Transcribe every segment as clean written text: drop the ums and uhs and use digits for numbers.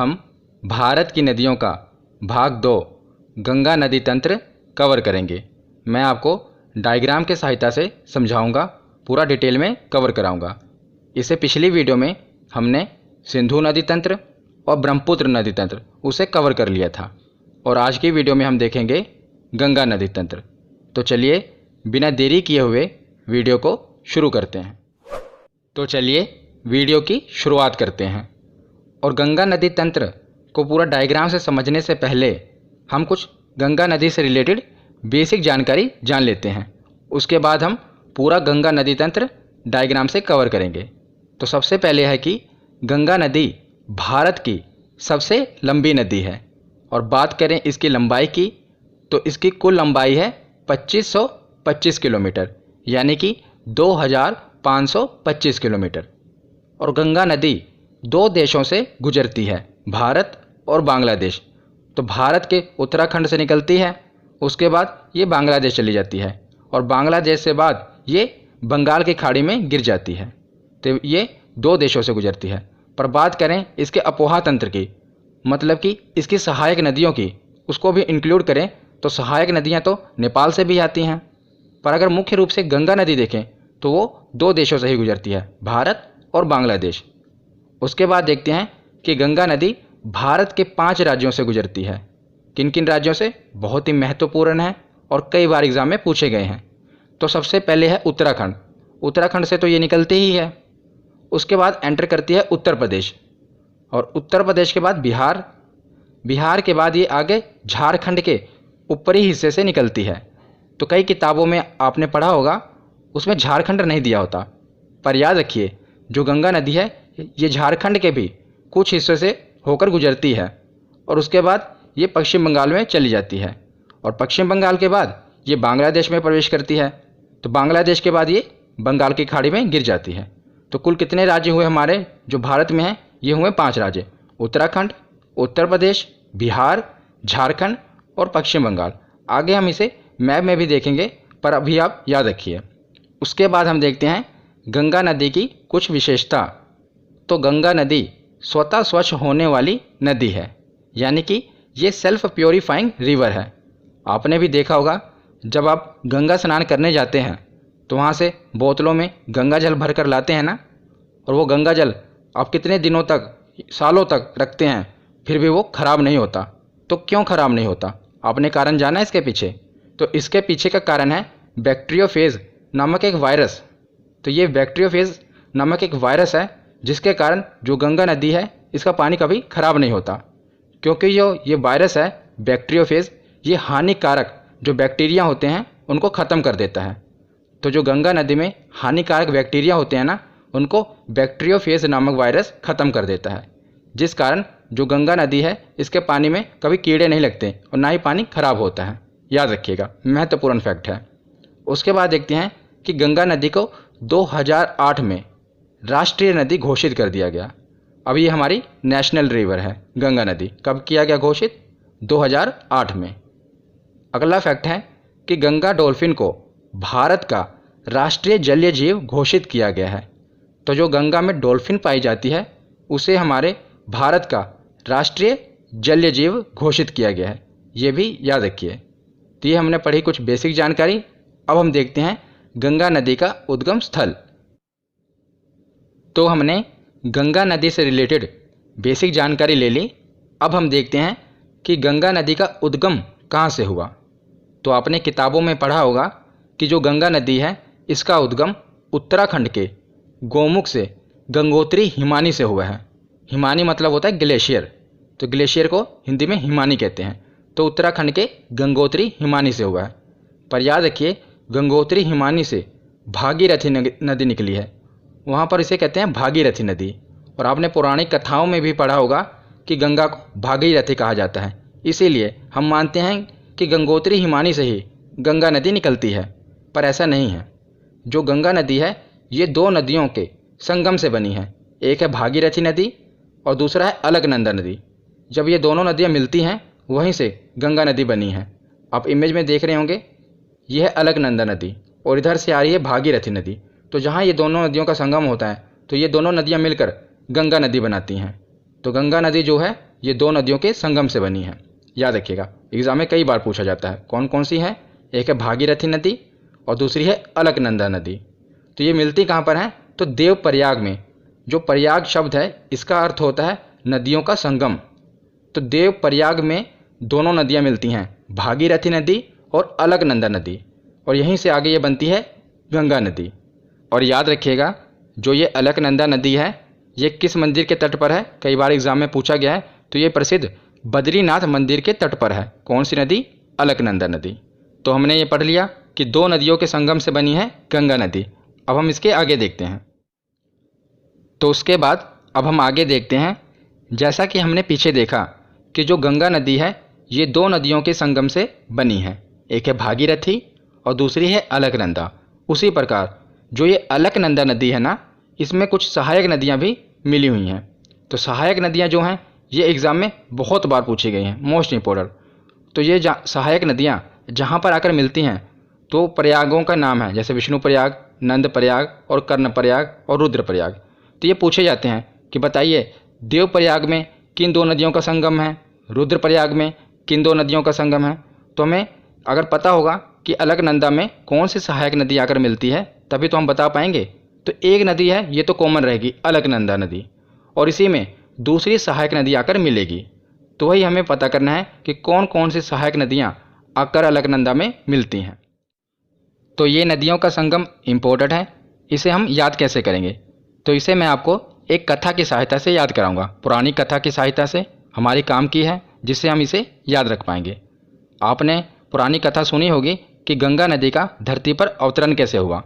हम भारत की नदियों का भाग 2 गंगा नदी तंत्र कवर करेंगे। मैं आपको डायग्राम के सहायता से समझाऊंगा, पूरा डिटेल में कवर कराऊंगा। इससे पिछली वीडियो में हमने सिंधु नदी तंत्र और ब्रह्मपुत्र नदी तंत्र उसे कवर कर लिया था और आज की वीडियो में हम देखेंगे गंगा नदी तंत्र। तो चलिए बिना देरी किए हुए वीडियो को शुरू करते हैं। तो चलिए वीडियो की शुरुआत करते हैं। और गंगा नदी तंत्र को पूरा डायग्राम से समझने से पहले हम कुछ गंगा नदी से रिलेटेड बेसिक जानकारी जान लेते हैं। उसके बाद हम पूरा गंगा नदी तंत्र डायग्राम से कवर करेंगे। तो सबसे पहले है कि गंगा नदी भारत की सबसे लंबी नदी है और बात करें इसकी लंबाई की तो इसकी कुल लंबाई है 2525 किलोमीटर, यानी कि 2525 किलोमीटर। और गंगा नदी दो देशों से गुजरती है, भारत और बांग्लादेश। तो भारत के उत्तराखंड से निकलती है, उसके बाद ये बांग्लादेश चली जाती है और बांग्लादेश से बाद ये बंगाल की खाड़ी में गिर जाती है। तो ये दो देशों से गुजरती है। पर बात करें इसके अपोहा तंत्र की, मतलब कि इसकी सहायक नदियों की, उसको भी इंक्लूड करें तो सहायक नदियाँ तो नेपाल से भी आती हैं। पर अगर मुख्य रूप से गंगा नदी देखें तो वो दो देशों से ही गुजरती है, भारत और बांग्लादेश। उसके बाद देखते हैं कि गंगा नदी भारत के 5 राज्यों से गुजरती है। किन किन राज्यों से? बहुत ही महत्वपूर्ण है और कई बार एग्जाम में पूछे गए हैं। तो सबसे पहले है उत्तराखंड। उत्तराखंड से तो ये निकलती ही है। उसके बाद एंटर करती है उत्तर प्रदेश और उत्तर प्रदेश के बाद बिहार। बिहार के बाद ये आगे झारखंड के ऊपरी हिस्से से निकलती है। तो कई किताबों में आपने पढ़ा होगा, उसमें झारखंड नहीं दिया होता। पर याद रखिए जो गंगा नदी है ये झारखंड के भी कुछ हिस्सों से होकर गुजरती है और उसके बाद ये पश्चिम बंगाल में चली जाती है और पश्चिम बंगाल के बाद ये बांग्लादेश में प्रवेश करती है। तो बांग्लादेश के बाद ये बंगाल की खाड़ी में गिर जाती है। तो कुल कितने राज्य हुए हमारे जो भारत में हैं? ये हुए 5 राज्य, उत्तराखंड, उत्तर प्रदेश, बिहार, झारखंड और पश्चिम बंगाल। आगे हम इसे मैप में भी देखेंगे, पर अभी आप याद रखिए। उसके बाद हम देखते हैं गंगा नदी की कुछ विशेषता। तो गंगा नदी स्वतः स्वच्छ होने वाली नदी है, यानी कि ये सेल्फ प्योरीफाइंग रिवर है। आपने भी देखा होगा जब आप गंगा स्नान करने जाते हैं तो वहाँ से बोतलों में गंगा जल भर कर लाते हैं ना, और वो गंगा जल आप कितने दिनों तक, सालों तक रखते हैं, फिर भी वो ख़राब नहीं होता। तो क्यों ख़राब नहीं होता? आपने कारण जाना है इसके पीछे? तो इसके पीछे का कारण है बैक्टीरियोफेज नामक एक वायरस। तो ये बैक्टीरियोफेज नामक एक वायरस है जिसके कारण जो गंगा नदी है इसका पानी कभी ख़राब नहीं होता, क्योंकि जो ये वायरस है बैक्टीरियोफेज, ये हानिकारक जो बैक्टीरिया होते हैं उनको ख़त्म कर देता है। तो जो गंगा नदी में हानिकारक बैक्टीरिया होते हैं ना, उनको बैक्टीरियोफेज नामक वायरस ख़त्म कर देता है, जिस कारण जो गंगा नदी है इसके पानी में कभी कीड़े नहीं लगते और ना ही पानी खराब होता है। याद रखिएगा, महत्वपूर्ण फैक्ट है। उसके बाद देखते हैं कि गंगा नदी को 2008 में राष्ट्रीय नदी घोषित कर दिया गया। अब ये हमारी नेशनल रिवर है गंगा नदी। कब किया गया घोषित? 2008 में। अगला फैक्ट है कि गंगा डॉल्फिन को भारत का राष्ट्रीय जलीय जीव घोषित किया गया है। तो जो गंगा में डॉल्फिन पाई जाती है उसे हमारे भारत का राष्ट्रीय जलीय जीव घोषित किया गया है, ये भी याद रखिए। तो ये हमने पढ़ी कुछ बेसिक जानकारी। अब हम देखते हैं गंगा नदी का उद्गम स्थल। तो हमने गंगा नदी से रिलेटेड बेसिक जानकारी ले ली। अब हम देखते हैं कि गंगा नदी का उद्गम कहाँ से हुआ। तो आपने किताबों में पढ़ा होगा कि जो गंगा नदी है इसका उद्गम उत्तराखंड के गोमुख से गंगोत्री हिमानी से हुआ है। हिमानी मतलब होता है ग्लेशियर, तो ग्लेशियर को हिंदी में हिमानी कहते हैं। तो उत्तराखंड के गंगोत्री हिमानी से हुआ है। पर याद रखिए गंगोत्री हिमानी से भागीरथी नदी निकली है, वहाँ पर इसे कहते हैं भागीरथी नदी। और आपने पौराणिक कथाओं में भी पढ़ा होगा कि गंगा को भागीरथी कहा जाता है। इसीलिए हम मानते हैं कि गंगोत्री हिमानी से ही गंगा नदी निकलती है, पर ऐसा नहीं है। जो गंगा नदी है ये 2 नदियों के संगम से बनी है। एक है भागीरथी नदी और दूसरा है अलकनंदा नदी। जब ये दोनों नदियाँ मिलती हैं वहीं से गंगा नदी बनी है। आप इमेज में देख रहे होंगे, यह है अलकनंदा नदी और इधर से आ रही है भागीरथी नदी। तो जहाँ ये दोनों नदियों का संगम होता है तो ये दोनों नदियाँ मिलकर गंगा नदी बनाती हैं। तो गंगा नदी जो है ये दो नदियों के संगम से बनी है। याद रखिएगा, एग्जाम में कई बार पूछा जाता है। कौन कौन सी है? एक है भागीरथी नदी और दूसरी है अलकनंदा नदी। तो ये मिलती कहाँ पर है? तो देव प्रयाग में। जो प्रयाग शब्द है इसका अर्थ होता है नदियों का संगम। तो देव प्रयाग में दोनों नदियाँ मिलती हैं, भागीरथी नदी और अलकनंदा नदी, और यहीं से आगे ये बनती है गंगा नदी। और याद रखिएगा, जो ये अलकनंदा नदी है ये किस मंदिर के तट पर है? कई बार एग्जाम में पूछा गया है। तो ये प्रसिद्ध बद्रीनाथ मंदिर के तट पर है। कौन सी नदी? अलकनंदा नदी। तो हमने ये पढ़ लिया कि दो नदियों के संगम से बनी है गंगा नदी। अब हम इसके आगे देखते हैं। तो उसके बाद अब हम आगे देखते हैं, जैसा कि हमने पीछे देखा कि जो गंगा नदी है ये दो नदियों के संगम से बनी है, एक है भागीरथी और दूसरी है अलकनंदा। उसी प्रकार जो ये अलकनंदा नदी है ना, इसमें कुछ सहायक नदियाँ भी मिली हुई हैं। तो सहायक नदियाँ जो हैं ये एग्ज़ाम में बहुत बार पूछी गई हैं, मोस्ट इम्पोर्टेंट। तो ये सहायक नदियाँ जहाँ पर आकर मिलती हैं तो प्रयागों का नाम है, जैसे विष्णु प्रयाग, नंद प्रयाग और कर्ण प्रयाग और रुद्र प्रयाग। तो ये पूछे जाते हैं कि बताइए देव प्रयाग में किन दो नदियों का संगम है, रुद्र प्रयाग में किन दो नदियों का संगम है। तो हमें अगर पता होगा कि अलकनंदा में कौन सी सहायक नदी आकर मिलती है तभी तो हम बता पाएंगे। तो एक नदी है ये तो कॉमन रहेगी, अलकनंदा नदी, और इसी में दूसरी सहायक नदी आकर मिलेगी। तो वही हमें पता करना है कि कौन कौन सी सहायक नदियाँ आकर अलकनंदा में मिलती हैं। तो ये नदियों का संगम इम्पोर्टेंट है, इसे हम याद कैसे करेंगे? तो इसे मैं आपको एक कथा की सहायता से याद कराऊंगा। पुरानी कथा की सहायता से हमारी काम की है, जिससे हम इसे याद रख पाएंगे। आपने पुरानी कथा सुनी होगी कि गंगा नदी का धरती पर अवतरण कैसे हुआ।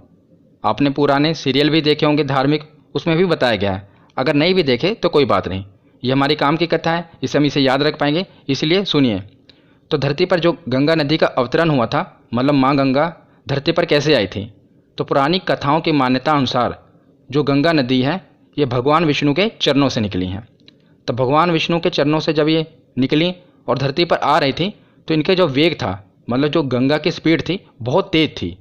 आपने पुराने सीरियल भी देखे होंगे धार्मिक, उसमें भी बताया गया है। अगर नहीं भी देखे तो कोई बात नहीं, ये हमारी काम की कथा है, इससे हम इसे याद रख पाएंगे, इसलिए सुनिए। तो धरती पर जो गंगा नदी का अवतरण हुआ था, मतलब माँ गंगा धरती पर कैसे आई थी। तो पुरानी कथाओं की मान्यता अनुसार जो गंगा नदी है ये भगवान विष्णु के चरणों से निकली हैं। तो भगवान विष्णु के चरणों से जब ये निकली और धरती पर आ रही थी तो इनके जो वेग था, मतलब जो गंगा की स्पीड थी, बहुत तेज़ थी।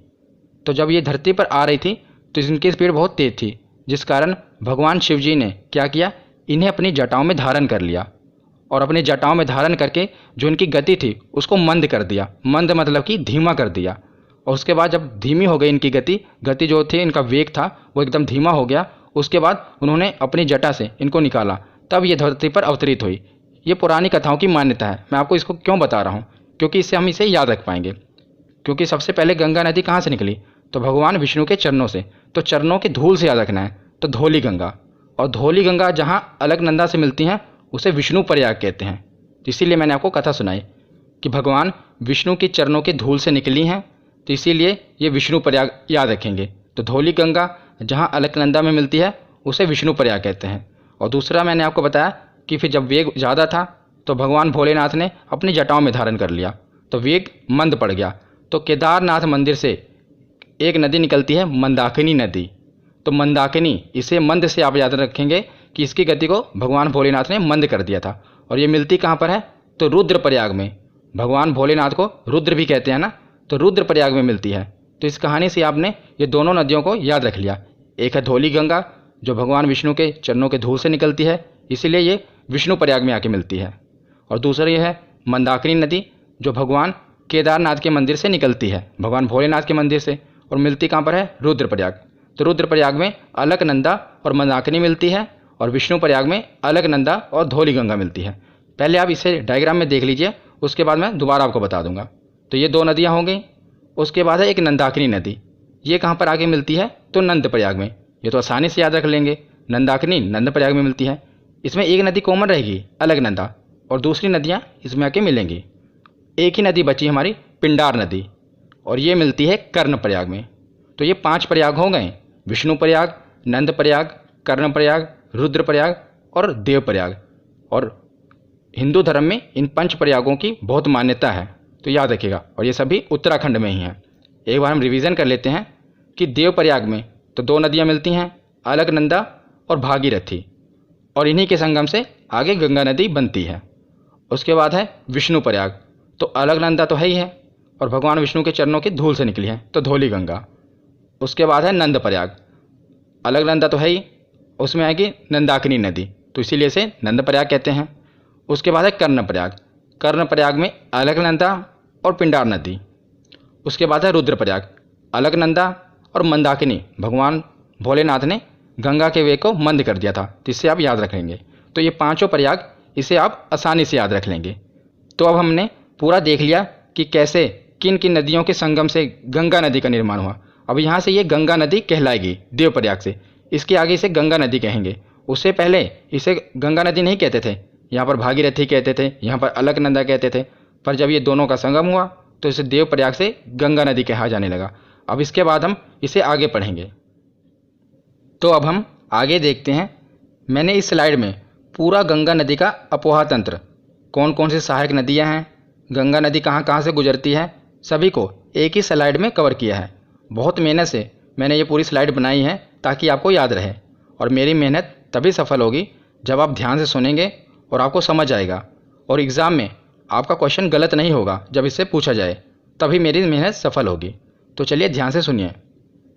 तो जब ये धरती पर आ रही थी तो इनकी स्पीड बहुत तेज़ थी, जिस कारण भगवान शिव जी ने क्या किया, इन्हें अपनी जटाओं में धारण कर लिया, और अपनी जटाओं में धारण करके जो इनकी गति थी उसको मंद कर दिया। मंद मतलब कि धीमा कर दिया। और उसके बाद जब धीमी हो गई इनकी गति जो थी, इनका वेग था वो एकदम धीमा हो गया। उसके बाद उन्होंने अपनी जटा से इनको निकाला, तब ये धरती पर अवतरित हुई। ये पुरानी कथाओं की मान्यता है। मैं आपको इसको क्यों बता रहा हूँ? क्योंकि इससे हम इसे याद रख पाएंगे। क्योंकि सबसे पहले गंगा नदी कहाँ से निकली? तो भगवान विष्णु के चरणों से। तो चरणों की धूल से याद रखना है, तो धौली गंगा। और धौली गंगा जहाँ अलकनंदा से मिलती हैं उसे विष्णु प्रयाग कहते हैं। इसीलिए मैंने आपको कथा सुनाई कि भगवान विष्णु के चरणों की धूल से निकली हैं, तो इसीलिए ये विष्णु प्रयाग याद रखेंगे। तो धौली गंगा जहाँ अलकनंदा में मिलती है उसे विष्णु प्रयाग कहते हैं। और दूसरा मैंने आपको बताया कि फिर जब वेग ज़्यादा था तो भगवान भोलेनाथ ने अपनी जटाओं में धारण कर लिया, तो वेग मंद पड़ गया। तो केदारनाथ मंदिर से एक नदी निकलती है, मंदाकिनी नदी। तो मंदाकिनी, इसे मंद से आप याद रखेंगे कि इसकी गति को भगवान भोलेनाथ ने मंद कर दिया था। और ये मिलती कहाँ पर है? तो रुद्र प्रयाग में। भगवान भोलेनाथ को रुद्र भी कहते हैं ना, तो रुद्र प्रयाग में मिलती है। तो इस कहानी से आपने ये दोनों नदियों को याद रख लिया। एक है धौली गंगा जो भगवान विष्णु के चरणों के धूल से निकलती है, इसीलिए ये विष्णु प्रयाग में आके मिलती है। और दूसरी है मंदाकिनी नदी जो भगवान केदारनाथ के मंदिर से निकलती है, भगवान भोलेनाथ के मंदिर से, और मिलती कहाँ पर है? रुद्रप्रयाग। तो रुद्रप्रयाग में अलकनंदा और मंदाकिनी मिलती है, और विष्णु प्रयाग में अलकनंदा और धौली गंगा मिलती है। पहले आप इसे डायग्राम में देख लीजिए, उसके बाद मैं दोबारा आपको बता दूंगा। तो ये दो नदियाँ हो गई। उसके बाद है एक नंदाकिनी नदी। ये कहाँ पर आके मिलती है? तो नंद प्रयाग में। ये तो आसानी से याद रख लेंगे, नंदाकिनी नंद प्रयाग में मिलती है। इसमें एक नदी कॉमन रहेगी अलकनंदा, और दूसरी नदियाँ इसमें आके मिलेंगी। एक ही नदी बची हमारी पिंडार नदी, और ये मिलती है कर्ण प्रयाग में। तो ये 5 प्रयाग हो गए, विष्णु प्रयाग, नंद प्रयाग, कर्ण प्रयाग, रुद्र प्रयाग और देव प्रयाग। और हिंदू धर्म में इन 5 प्रयागों की बहुत मान्यता है, तो याद रखिएगा। और ये सभी उत्तराखंड में ही हैं। एक बार हम रिवीजन कर लेते हैं कि देव प्रयाग में तो 2 नदियाँ मिलती हैं, अलकनंदा और भागीरथी, और इन्हीं के संगम से आगे गंगा नदी बनती है। उसके बाद है विष्णु प्रयाग। तो अलकनंदा तो है ही है, और भगवान विष्णु के चरणों की धूल से निकली है, तो धौली गंगा। उसके बाद है नंद प्रयाग। अलकनंदा तो है ही, उसमें आएगी नंदाकिनी नदी, तो इसीलिए इसे नंद प्रयाग कहते हैं। उसके बाद है कर्णप्रयाग। कर्णप्रयाग में अलकनंदा और पिंडार नदी। उसके बाद है रुद्रप्रयाग। अलकनंदा और मंदाकिनी, भगवान भोलेनाथ ने गंगा के वे को मंद कर दिया था, जिससे आप याद रख लेंगे। तो ये पांचों प्रयाग, इसे आप आसानी से याद रख लेंगे। तो अब हमने पूरा देख लिया कि कैसे किन किन नदियों के संगम से गंगा नदी का निर्माण हुआ। अब यहाँ से ये गंगा नदी कहलाएगी देवप्रयाग से। इसके आगे इसे गंगा नदी कहेंगे। उससे पहले इसे गंगा नदी नहीं कहते थे, यहाँ पर भागीरथी कहते थे, यहाँ पर अलकनंदा कहते थे। पर जब ये दोनों का संगम हुआ तो इसे देवप्रयाग से गंगा नदी कहा जाने लगा। अब इसके बाद हम इसे आगे पढ़ेंगे। तो अब हम आगे देखते हैं। मैंने इस स्लाइड में पूरा गंगा नदी का अपोहा तंत्र, कौन कौन सी सहायक नदियाँ हैं, गंगा नदी कहाँ कहाँ से गुजरती है, सभी को एक ही स्लाइड में कवर किया है। बहुत मेहनत से मैंने ये पूरी स्लाइड बनाई है ताकि आपको याद रहे। और मेरी मेहनत तभी सफल होगी जब आप ध्यान से सुनेंगे और आपको समझ आएगा, और एग्ज़ाम में आपका क्वेश्चन गलत नहीं होगा जब इससे पूछा जाए, तभी मेरी मेहनत सफल होगी। तो चलिए ध्यान से सुनिए।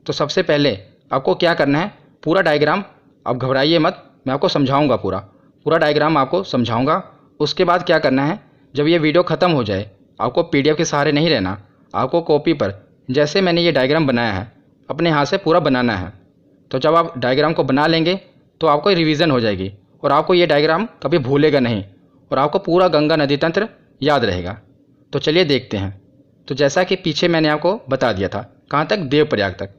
तो सबसे पहले आपको क्या करना है, पूरा डायग्राम, आप घबराइए मत, मैं आपको समझाऊंगा, पूरा डायग्राम आपको समझाऊंगा। उसके बाद क्या करना है, जब ये वीडियो ख़त्म हो जाए आपको पीडीएफ के सहारे नहीं रहना, आपको कॉपी पर जैसे मैंने ये डायग्राम बनाया है अपने हाथ से पूरा बनाना है। तो जब आप डायग्राम को बना लेंगे तो आपको रिवीजन हो जाएगी और आपको ये डायग्राम कभी भूलेगा नहीं और आपको पूरा गंगा नदी तंत्र याद रहेगा। तो चलिए देखते हैं। तो जैसा कि पीछे मैंने आपको बता दिया था, कहाँ तक, देवप्रयाग तक,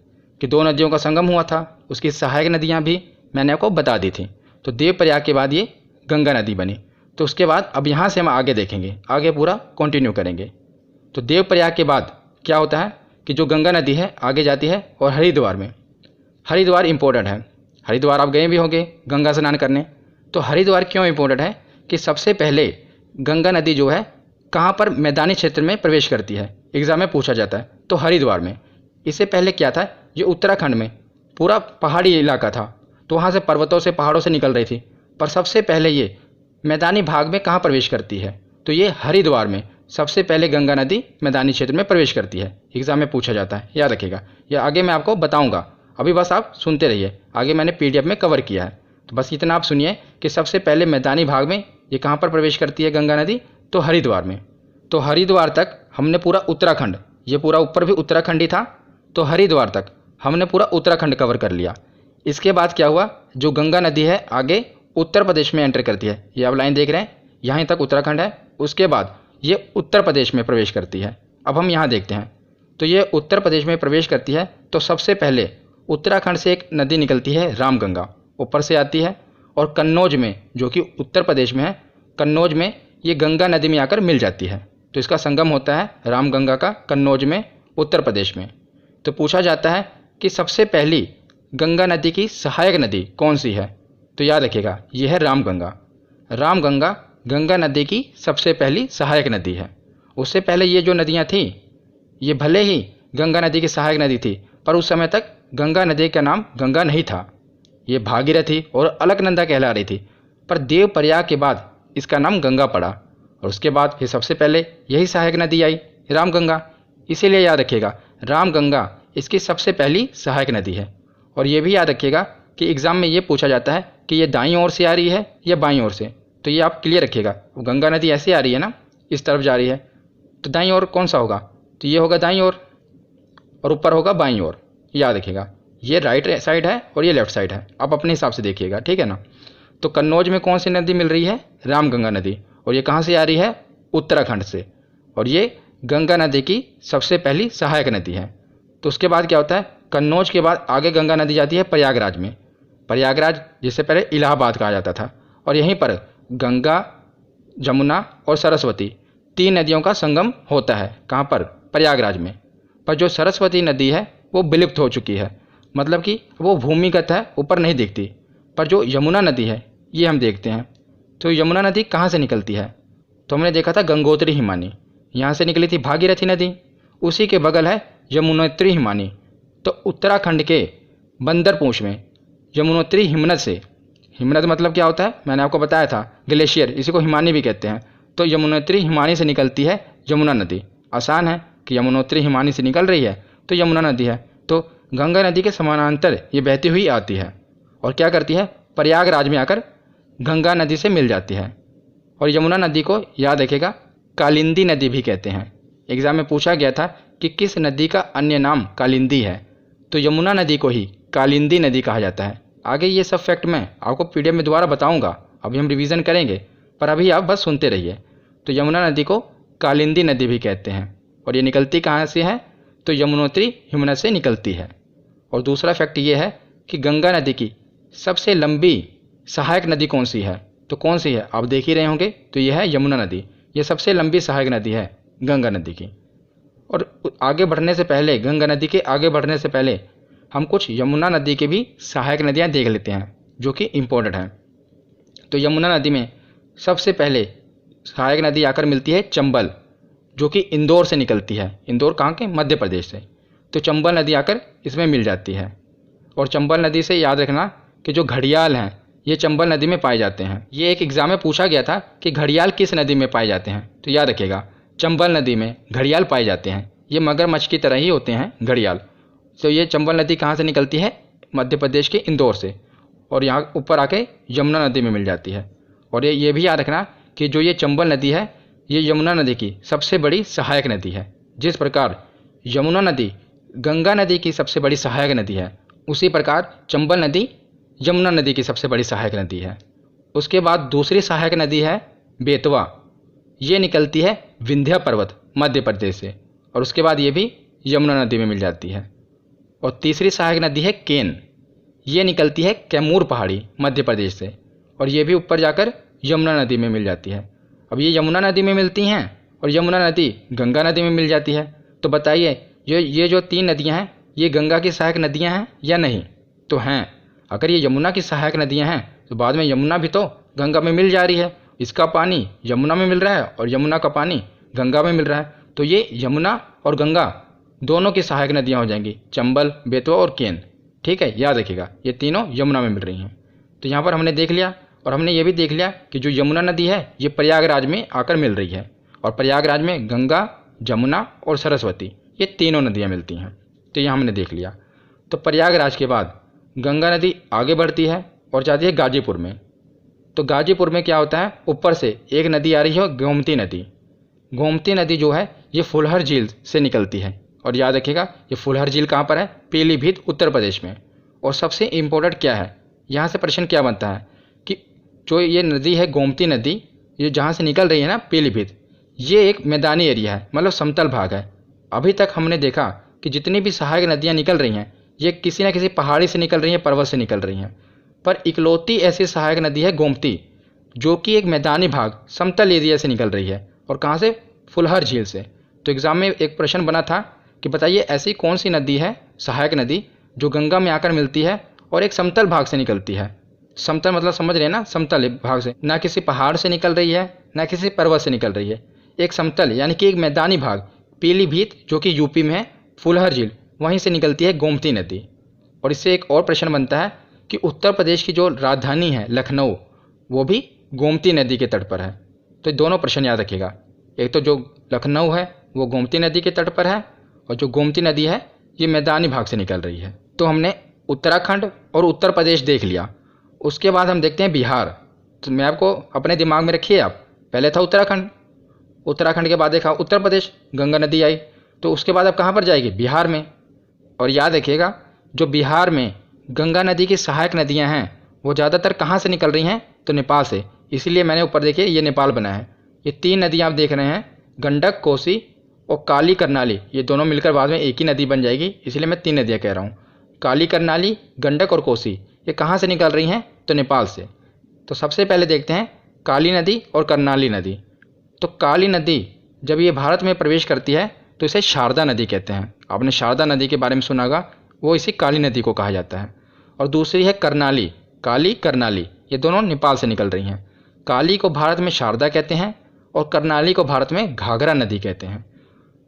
कि दो नदियों का संगम हुआ था, उसकी सहायक नदियाँ भी मैंने आपको बता दी थी। तो देवप्रयाग के बाद ये गंगा नदी बनी। तो उसके बाद अब यहाँ से हम आगे देखेंगे, आगे पूरा कंटिन्यू करेंगे। तो देवप्रयाग के बाद क्या होता है कि जो गंगा नदी है आगे जाती है और हरिद्वार में, हरिद्वार इम्पोर्टेंट है। हरिद्वार आप गए भी होंगे गंगा स्नान करने। तो हरिद्वार क्यों इम्पोर्टेंट है कि सबसे पहले गंगा नदी जो है कहाँ पर मैदानी क्षेत्र में प्रवेश करती है, एग्ज़ाम में पूछा जाता है। तो हरिद्वार में। इससे पहले क्या था, ये उत्तराखंड में पूरा पहाड़ी इलाका था, तो वहाँ से पर्वतों से, पहाड़ों से निकल रही थी। पर सबसे पहले ये मैदानी भाग में कहाँ प्रवेश करती है, तो ये हरिद्वार में सबसे पहले गंगा नदी मैदानी क्षेत्र में प्रवेश करती है। एग्ज़ाम में पूछा जाता है, याद रखिएगा। या आगे मैं आपको बताऊंगा, अभी बस आप सुनते रहिए, आगे मैंने पीडीएफ में कवर किया है। तो बस इतना आप सुनिए कि सबसे पहले मैदानी भाग में ये कहाँ पर प्रवेश करती है गंगा नदी, तो हरिद्वार में। तो हरिद्वार तक हमने पूरा उत्तराखंड, ये पूरा ऊपर भी उत्तराखंड ही था, तो हरिद्वार तक हमने पूरा उत्तराखंड कवर कर लिया। इसके बाद क्या हुआ, जो गंगा नदी है आगे उत्तर प्रदेश में एंटर करती है। ये आप लाइन देख रहे हैं, यहाँ तक उत्तराखंड है। उसके बाद ये उत्तर प्रदेश में प्रवेश करती है। अब हम यहाँ देखते हैं। तो ये उत्तर प्रदेश में प्रवेश करती है। तो सबसे पहले उत्तराखंड से एक नदी निकलती है रामगंगा, ऊपर से आती है और कन्नौज में, जो कि उत्तर प्रदेश में है, कन्नौज में ये गंगा नदी में आकर मिल जाती है। तो इसका संगम होता है रामगंगा का कन्नौज में, उत्तर प्रदेश में। तो पूछा जाता है कि सबसे पहली गंगा नदी की सहायक नदी कौन सी है, तो याद रखिएगा ये है रामगंगा। रामगंगा गंगा नदी की सबसे पहली सहायक नदी है। उससे पहले ये जो नदियाँ थीं, ये भले ही गंगा नदी की सहायक नदी थी, पर उस समय तक गंगा नदी का नाम गंगा नहीं था, ये भागीरथी और अलकनंदा कहला रही थी। पर देवप्रयाग के बाद इसका नाम गंगा पड़ा और उसके बाद फिर सबसे पहले यही सहायक नदी आई, रामगंगा। इसीलिए याद रखिएगा रामगंगा इसकी सबसे पहली सहायक नदी है। और ये भी याद रखिएगा कि एग्ज़ाम में ये पूछा जाता है कि ये दाईं ओर से आ रही है या बाईं ओर से, तो ये आप क्लियर रखिएगा। गंगा नदी ऐसे आ रही है ना, इस तरफ जा रही है, तो दाईं ओर कौन सा होगा, तो ये होगा दाईं ओर और ऊपर होगा बाईं ओर। याद रखिएगा ये राइट साइड है और ये लेफ्ट साइड है, आप अपने हिसाब से देखिएगा, ठीक है ना। तो कन्नौज में कौन सी नदी मिल रही है, रामगंगा नदी, और ये कहाँ से आ रही है, उत्तराखंड से, और ये गंगा नदी की सबसे पहली सहायक नदी है। तो उसके बाद क्या होता है, कन्नौज के बाद आगे गंगा नदी जाती है प्रयागराज में। प्रयागराज जिससे पहले इलाहाबाद कहा जाता था, और यहीं पर गंगा, जमुना और सरस्वती तीन नदियों का संगम होता है। कहाँ पर, प्रयागराज में। पर जो सरस्वती नदी है वो विलुप्त हो चुकी है, मतलब कि वो भूमिगत है, ऊपर नहीं दिखती। पर जो यमुना नदी है ये हम देखते हैं। तो यमुना नदी कहाँ से निकलती है, तो हमने देखा था गंगोत्री हिमानी, यहाँ से निकली थी भागीरथी नदी, उसी के बगल है यमुनोत्री हिमानी। तो उत्तराखंड के बंदरपूंछ में यमुनोत्री हिमनद से, हिमनद मतलब क्या होता है, मैंने आपको बताया था ग्लेशियर, इसी को हिमानी भी कहते हैं। तो यमुनोत्री हिमानी से निकलती है यमुना नदी। आसान है कि यमुनोत्री हिमानी से निकल रही है तो यमुना नदी है। तो गंगा नदी के समानांतर ये बहती हुई आती है और क्या करती है, प्रयागराज में आकर गंगा नदी से मिल जाती है। और यमुना नदी को याद रखेगा कालिंदी नदी भी कहते हैं। एग्जाम में पूछा गया था कि किस नदी का अन्य नाम कालिंदी है, तो यमुना नदी को ही कालिंदी नदी कहा जाता है। आगे ये सब फैक्ट मैं आपको पीडीएफ में दोबारा बताऊंगा, अभी हम रिवीजन करेंगे, पर अभी आप बस सुनते रहिए। तो यमुना नदी को कालिंदी नदी भी कहते हैं। और ये निकलती कहाँ से है, तो यमुनोत्री हिमनद से निकलती है। और दूसरा फैक्ट ये है कि गंगा नदी की सबसे लंबी सहायक नदी कौन सी है, तो कौन सी है आप देख ही रहे होंगे, तो यह है यमुना नदी। ये सबसे लंबी सहायक नदी है गंगा नदी की। और आगे बढ़ने से पहले, गंगा नदी के आगे बढ़ने से पहले हम कुछ यमुना नदी के भी सहायक नदियाँ देख लेते हैं जो कि इम्पोर्टेंट हैं। तो यमुना नदी में सबसे पहले सहायक नदी आकर मिलती है चंबल, जो कि इंदौर से निकलती है। इंदौर कहाँ के, मध्य प्रदेश से। तो चंबल नदी आकर इसमें मिल जाती है। और चंबल नदी से याद रखना कि जो घड़ियाल हैं ये चंबल नदी में पाए जाते हैं। ये एक एग्जाम में पूछा गया था कि घड़ियाल किस नदी में पाए जाते हैं, तो याद रखिएगा चंबल नदी में घड़ियाल पाए जाते हैं। ये मगरमच्छ की तरह ही होते हैं घड़ियाल। तो ये चंबल नदी कहाँ से निकलती है, मध्य प्रदेश के इंदौर से, और यहाँ ऊपर आके यमुना नदी में मिल जाती है। और ये भी याद रखना कि जो ये चंबल नदी है ये यमुना नदी की सबसे बड़ी सहायक नदी है। जिस प्रकार यमुना नदी गंगा नदी की सबसे बड़ी सहायक नदी है, उसी प्रकार चंबल नदी यमुना नदी की सबसे बड़ी सहायक नदी है। उसके बाद दूसरी सहायक नदी है बेतवा। ये निकलती है विंध्य पर्वत मध्य प्रदेश से, और उसके बाद ये भी यमुना नदी में मिल जाती है। और तीसरी सहायक नदी है केन। ये निकलती है कैमूर पहाड़ी मध्य प्रदेश से, और ये भी ऊपर जाकर यमुना नदी में मिल जाती है। अब ये यमुना नदी में मिलती हैं और यमुना नदी गंगा नदी में मिल जाती है। तो बताइए ये जो तीन नदियां हैं ये गंगा की सहायक नदियां हैं या नहीं, तो हैं। अगर ये यमुना की सहायक नदियां हैं तो बाद में यमुना भी तो गंगा में मिल जा रही है। इसका पानी यमुना में मिल रहा है और यमुना का पानी गंगा में मिल रहा है, तो ये यमुना और गंगा दोनों की सहायक नदियाँ हो जाएंगी, चंबल, बेतवा और केन। ठीक है, याद रखिएगा ये तीनों यमुना में मिल रही हैं। तो यहाँ पर हमने देख लिया, और हमने ये भी देख लिया कि जो यमुना नदी है ये प्रयागराज में आकर मिल रही है, और प्रयागराज में गंगा, जमुना और सरस्वती ये तीनों नदियाँ मिलती हैं। तो यह हमने देख लिया। तो प्रयागराज के बाद गंगा नदी आगे बढ़ती है और जाती है गाजीपुर में। तो गाजीपुर में क्या होता है, ऊपर से एक नदी आ रही है गोमती नदी। गोमती नदी जो है ये फुलहर झील से निकलती है, और याद रखिएगा ये फुलहर झील कहाँ पर है, पीलीभीत उत्तर प्रदेश में। और सबसे इम्पोर्टेंट क्या है, यहाँ से प्रश्न क्या बनता है कि जो ये नदी है गोमती नदी, ये जहाँ से निकल रही है ना पीलीभीत, ये एक मैदानी एरिया है, मतलब समतल भाग है। अभी तक हमने देखा कि जितनी भी सहायक नदियाँ निकल रही हैं ये किसी न किसी पहाड़ी से निकल रही हैं, पर्वत से निकल रही हैं, पर इकलौती ऐसी सहायक नदी है गोमती जो कि एक मैदानी भाग समतल एरिया से निकल रही है। और कहाँ से, फुलहर झील से। तो एग्ज़ाम में एक प्रश्न बना था कि बताइए ऐसी कौन सी नदी है सहायक नदी जो गंगा में आकर मिलती है और एक समतल भाग से निकलती है। समतल मतलब समझ रहे हैं ना, समतल भाग से, ना किसी पहाड़ से निकल रही है ना किसी पर्वत से निकल रही है, एक समतल यानी कि एक मैदानी भाग। पीलीभीत जो कि यूपी में है, फुलहर झील वहीं से निकलती है गोमती नदी। और इससे एक और प्रश्न बनता है कि उत्तर प्रदेश की जो राजधानी है लखनऊ, वो भी गोमती नदी के तट पर है। तो दोनों प्रश्न याद रखिएगा, एक तो जो लखनऊ है वो गोमती नदी के तट पर है, और जो गोमती नदी है ये मैदानी भाग से निकल रही है। तो हमने उत्तराखंड और उत्तर प्रदेश देख लिया। उसके बाद हम देखते हैं बिहार। तो मैं आपको अपने दिमाग में रखिए, आप पहले था उत्तराखंड, उत्तराखंड के बाद देखा उत्तर प्रदेश, गंगा नदी आई, तो उसके बाद अब कहाँ पर जाएगी, बिहार में। और याद रखिएगा जो बिहार में गंगा नदी की सहायक नदियाँ हैं वो ज़्यादातर कहाँ से निकल रही हैं, तो नेपाल से। इसीलिए मैंने ऊपर देखिए ये नेपाल बना है। ये तीन नदियाँ आप देख रहे हैं, गंडक, कोसी और काली करनाली, ये दोनों मिलकर बाद में एक ही नदी बन जाएगी, इसलिए मैं तीन नदियाँ कह रहा हूँ। काली करनाली, गंडक और कोसी ये कहाँ से निकल रही हैं, तो नेपाल से। तो सबसे पहले देखते हैं काली नदी और करनाली नदी। तो काली नदी जब ये भारत में प्रवेश करती है तो इसे शारदा नदी कहते हैं। आपने शारदा नदी के बारे में सुना होगा, वो इसी काली नदी को कहा जाता है। और दूसरी है करनाली, काली करनाली, ये दोनों नेपाल से निकल रही हैं। काली को भारत में शारदा कहते हैं और करनाली को भारत में घाघरा नदी कहते हैं।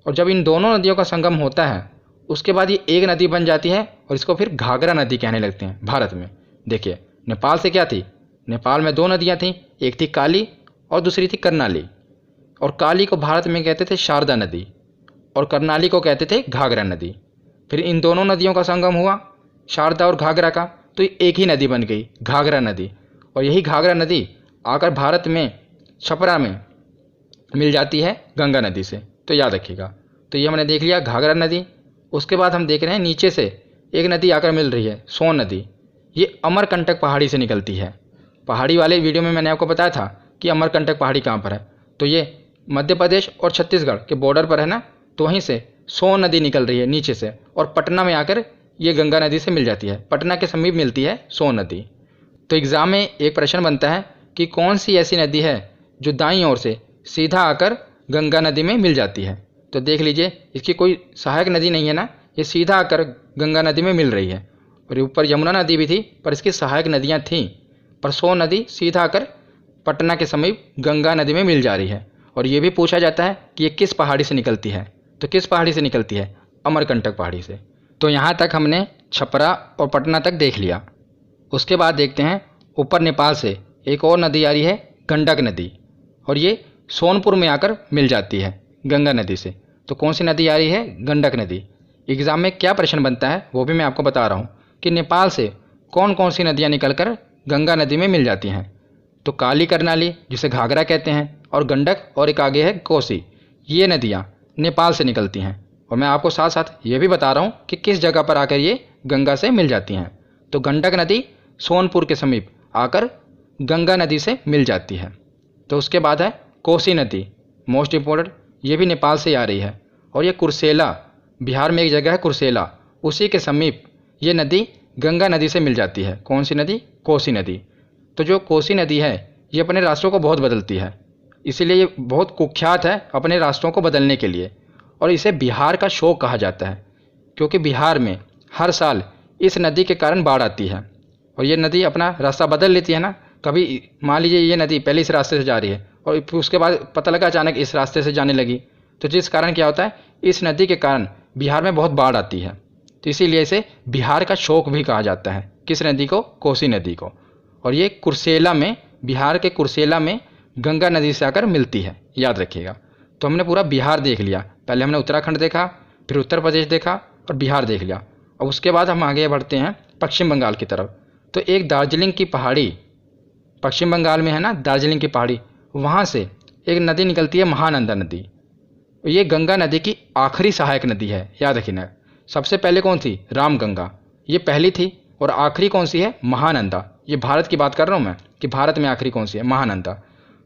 और जब इन दोनों नदियों का संगम होता है उसके बाद ये एक नदी बन जाती है और इसको फिर घाघरा नदी कहने लगते हैं भारत में। देखिए नेपाल से क्या थी, नेपाल में दो नदियाँ थीं, एक थी काली और दूसरी थी करनाली। और काली को भारत में कहते थे शारदा नदी और करनाली को कहते थे घाघरा नदी। फिर इन दोनों नदियों का संगम हुआ शारदा और घाघरा का, तो एक ही नदी बन गई घाघरा नदी। और यही घाघरा नदी आकर भारत में छपरा में मिल जाती है गंगा नदी से, तो याद रखिएगा। तो ये हमने देख लिया घाघरा नदी। उसके बाद हम देख रहे हैं नीचे से एक नदी आकर मिल रही है, सोन नदी। ये अमरकंटक पहाड़ी से निकलती है। पहाड़ी वाले वीडियो में मैंने आपको बताया था कि अमरकंटक पहाड़ी कहाँ पर है, तो ये मध्य प्रदेश और छत्तीसगढ़ के बॉर्डर पर है ना, तो वहीं से सोन नदी निकल रही है नीचे से और पटना में आकर ये गंगा नदी से मिल जाती है। पटना के समीप मिलती है सोन नदी। तो एग्ज़ाम में एक प्रश्न बनता है कि कौन सी ऐसी नदी है जो दाईं ओर से सीधा आकर गंगा नदी में मिल जाती है। तो देख लीजिए, इसकी कोई सहायक नदी नहीं है ना, ये सीधा आकर गंगा नदी में मिल रही है। और ऊपर यमुना नदी भी थी पर इसकी सहायक नदियाँ थीं, पर सोन नदी सीधा आकर पटना के समीप गंगा नदी में मिल जा रही है। और ये भी पूछा जाता है कि ये किस पहाड़ी से निकलती है, तो किस पहाड़ी से निकलती है? अमरकंटक पहाड़ी से। तो यहाँ तक हमने छपरा और पटना तक देख लिया। उसके बाद देखते हैं ऊपर नेपाल से एक और नदी आ रही है, गंडक नदी, और ये सोनपुर में आकर मिल जाती है गंगा नदी से। तो कौन सी नदी आ रही है? गंडक नदी। एग्ज़ाम में क्या प्रश्न बनता है वो भी मैं आपको बता रहा हूँ कि नेपाल से कौन कौन सी नदियाँ निकलकर गंगा नदी में मिल जाती हैं। तो काली करनाली, जिसे घाघरा कहते हैं, और गंडक, और एक आगे है कोसी। ये नदियाँ नेपाल से निकलती हैं। और मैं आपको साथ साथ ये भी बता रहा हूँ कि किस जगह पर आकर ये गंगा से मिल जाती हैं। तो गंडक नदी सोनपुर के समीप आकर गंगा नदी से मिल जाती है। तो उसके बाद है कोसी नदी, मोस्ट इम्पोर्टेंट, ये भी नेपाल से आ रही है। और ये कुर्सेला, बिहार में एक जगह है कुर्सेला, उसी के समीप ये नदी गंगा नदी से मिल जाती है। कौन सी नदी? कोसी नदी। तो जो कोसी नदी है ये अपने रास्तों को बहुत बदलती है, इसीलिए ये बहुत कुख्यात है अपने रास्तों को बदलने के लिए। और इसे बिहार का शोक कहा जाता है, क्योंकि बिहार में हर साल इस नदी के कारण बाढ़ आती है। और ये नदी अपना रास्ता बदल लेती है ना, कभी मान लीजिए ये नदी पहले इस रास्ते से जा रही है और उसके बाद पता लगा अचानक इस रास्ते से जाने लगी, तो जिस कारण क्या होता है, इस नदी के कारण बिहार में बहुत बाढ़ आती है। तो इसीलिए इसे बिहार का शोक भी कहा जाता है। किस नदी को? कोसी नदी को। और ये कुर्सेला में, बिहार के कुर्सेला में गंगा नदी से आकर मिलती है, याद रखिएगा। तो हमने पूरा बिहार देख लिया। पहले हमने उत्तराखंड देखा, फिर उत्तर प्रदेश देखा और बिहार देख लिया। और उसके बाद हम आगे बढ़ते हैं पश्चिम बंगाल की तरफ। तो एक दार्जिलिंग की पहाड़ी, पश्चिम बंगाल में है ना दार्जिलिंग की पहाड़ी, वहाँ से एक नदी निकलती है, महानंदा नदी। ये गंगा नदी की आखिरी सहायक नदी है, याद रखिएगा। सबसे पहले कौन थी? रामगंगा, ये पहली थी। और आखिरी कौन सी है? महानंदा। ये भारत की बात कर रहा हूँ मैं कि भारत में आखिरी कौन सी है? महानंदा।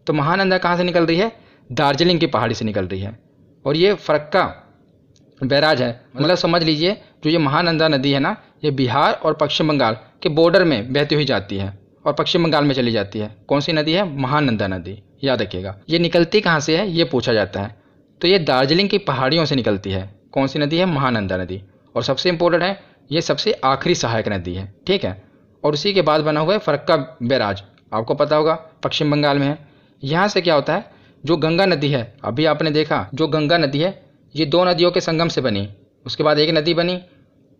तो महानंदा कहाँ से निकल रही है? दार्जिलिंग की पहाड़ी से निकल रही है। और ये फरक्का बैराज है, मतलब समझ लीजिए जो ये महानंदा नदी है ना, ये बिहार और पश्चिम बंगाल के बॉर्डर में बहती हुई जाती है और पश्चिम बंगाल में चली जाती है। कौन सी नदी है? महानंदा नदी, याद रखिएगा। ये निकलती कहाँ से है ये पूछा जाता है, तो ये दार्जिलिंग की पहाड़ियों से निकलती है। कौन सी नदी है? महानंदा नदी। और सबसे इंपॉर्टेंट है, ये सबसे आखिरी सहायक नदी है, ठीक है। और उसी के बाद बना हुआ है फरक्का बैराज, आपको पता होगा पश्चिम बंगाल में है। यहाँ से क्या होता है, जो गंगा नदी है, अभी आपने देखा जो गंगा नदी है ये दो नदियों के संगम से बनी, उसके बाद एक नदी बनी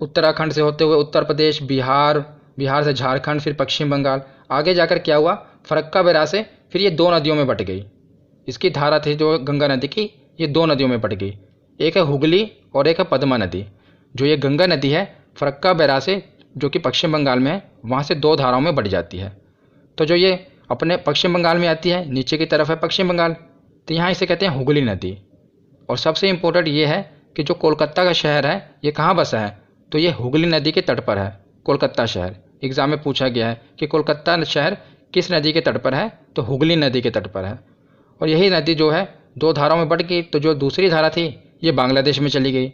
उत्तराखंड से होते हुए उत्तर प्रदेश, बिहार, बिहार से झारखंड, फिर पश्चिम बंगाल, आगे जाकर क्या हुआ, फरक्का बैराज से फिर ये दो नदियों में बट गई। इसकी धारा थी जो गंगा नदी की, ये दो नदियों में बट गई, एक है हुगली और एक है पद्मा नदी। जो ये गंगा नदी है फरक्का बैराज से, जो कि पश्चिम बंगाल में है, वहाँ से दो धाराओं में बट जाती है। तो जो ये अपने पश्चिम बंगाल में आती है, नीचे की तरफ है पश्चिम बंगाल, तो यहाँ इसे कहते हैं हुगली नदी। और सबसे इम्पोर्टेंट ये है कि जो कोलकाता का शहर है ये कहाँ बसा है, तो ये हुगली नदी के तट पर है, कोलकाता शहर। एग्जाम में पूछा गया है कि कोलकाता शहर किस नदी के तट पर है, तो हुगली नदी के तट पर है। और यही नदी जो है दो धाराओं में बट गई, तो जो दूसरी धारा थी ये बांग्लादेश में चली गई,